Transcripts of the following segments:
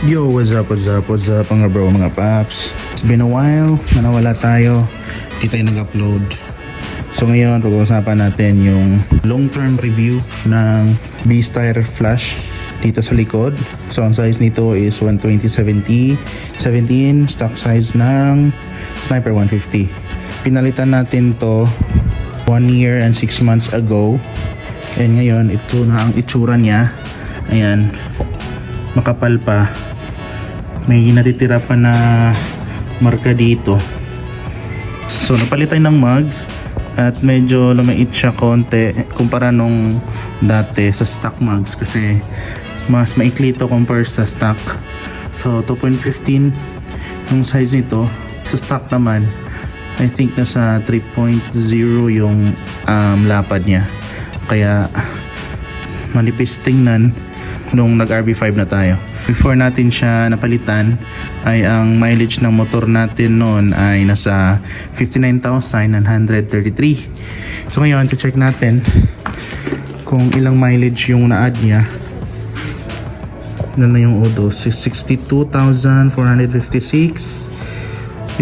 Yo, what's up mga bro, mga paps. It's been a while na nawala tayo. Di tayo nag-upload. So ngayon, pag-uusapan natin yung long-term review ng B-Star Flash dito sa likod. So ang size nito is 120/70 17, stock size ng Sniper 150. Pinalitan natin to 1 year and 6 months ago. And ngayon, ito na ang itsura niya. Ayan, makapal pa. May natitira pa na marka dito. So napalitan ng mugs at medyo lumait siya konti kumpara nung dati sa stock mugs kasi mas maikli ito compare sa stock. So 2.15 yung size nito. Sa stock naman I think nasa 3.0 yung lapad niya, kaya manipis tingnan nung nag RB5 na tayo. Before natin siya napalitan ay ang mileage ng motor natin noon ay nasa 59,933. So ngayon, check natin kung ilang mileage yung na-add niya. Ano na yung odo? 62,456.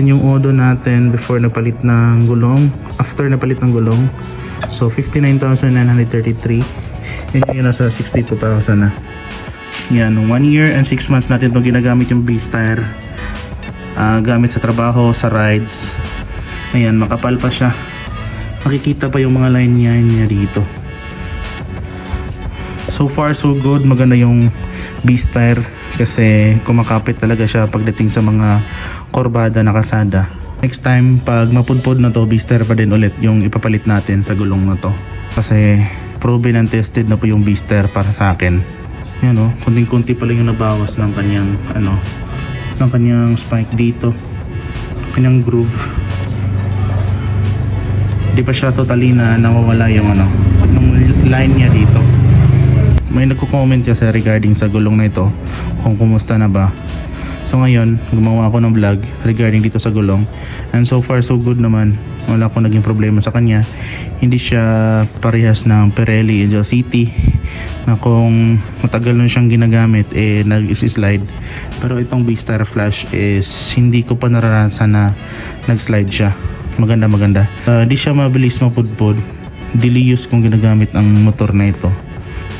Yun yung odo natin before napalit ng gulong. After napalit ng gulong. So 59,933. Yun yung nasa 62,000 na. Yan, 1 year and 6 months natin itong ginagamit yung B-Star. Gamit sa trabaho, sa rides. Ayan, makapal pa siya. Makikita pa yung mga line niya dito. So far so good, maganda yung B-Star kasi kumakapit talaga siya pagdating sa mga korbada na kasada. Next time, pag mapudpod na to, B-Star pa din ulit yung ipapalit natin sa gulong na to. Kasi proven and tested na po yung B-Star para sa akin. Yan o, kunting-kunti pa lang yung nabawas ng kanyang ng kanyang spike dito, kanyang groove. Di pa siya totally na nawawala yung ng line niya dito. May nagko-comment kasi regarding sa gulong na ito kung kumusta na ba. So ngayon, gumawa ako ng vlog regarding dito sa gulong, and so far so good naman. Wala akong naging problema sa kanya. Hindi siya parehas ng Pirelli Angel City na kung matagal na siyang ginagamit nag-slide. Pero itong B-Star Flash is hindi ko pa naranasan na nag-slide siya. Maganda. Di siya mabilis mapudpod. Daily use kung ginagamit ang motor na ito.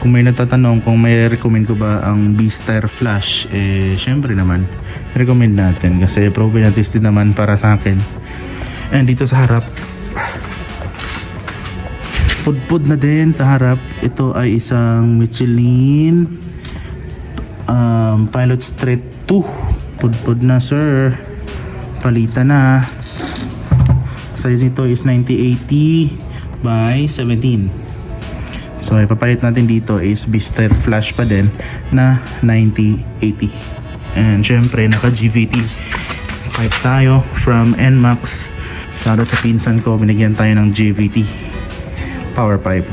Kung may natatanong kung may recommend ko ba ang B-Star Flash, syempre naman recommend natin kasi proven and tested naman para sa akin. And dito sa harap, pudpud na din sa harap. Ito ay isang Michelin Pilot Street 2. Pudpud na sir, palitan na. Size nito is 9080 by 17. So ipapalit natin dito is B-Star Flash pa din na 9080. And syempre naka GVT pipe tayo from NMAX. Shoutout sa pinsan ko, binigyan tayo ng GVT power pipe.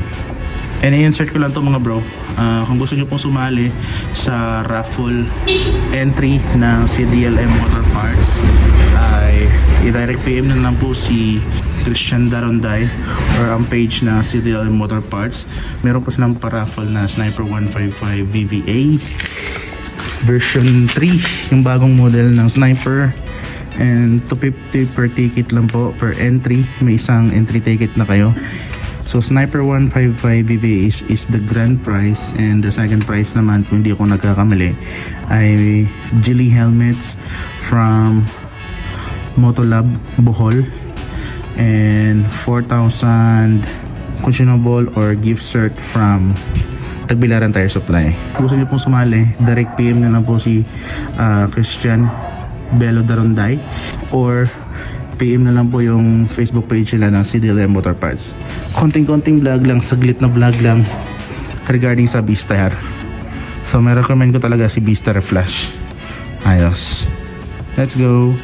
And i-insert ko lang to mga bro. Kung gusto nyo pong sumali sa raffle entry ng CDLM Motor Parts, ay i-direct PM na lang po si Christian Daronday or ang page na CDLM Motor Parts. Meron po silang pa-raffle na Sniper 155 VVA version 3, yung bagong model ng Sniper. And 250 per ticket lang po per entry. May isang entry ticket na kayo. So Sniper 155 VVA is the grand prize, and the second prize naman, kung hindi ako nagkakamali, ay Geely helmets from Motolab Bohol and 4,000 consumable or gift cert from Tagbilaran Tire Supply. Kung gusto niyo pong sumali, direct PM na lang po si Christian Belo Daronday or PM na lang po yung Facebook page nila ng CDLM Motor Parts. Konting-konting vlog lang, saglit na vlog lang regarding sa B-Star. So may recommend ko talaga si B-Star Flash. Ayos. Let's go.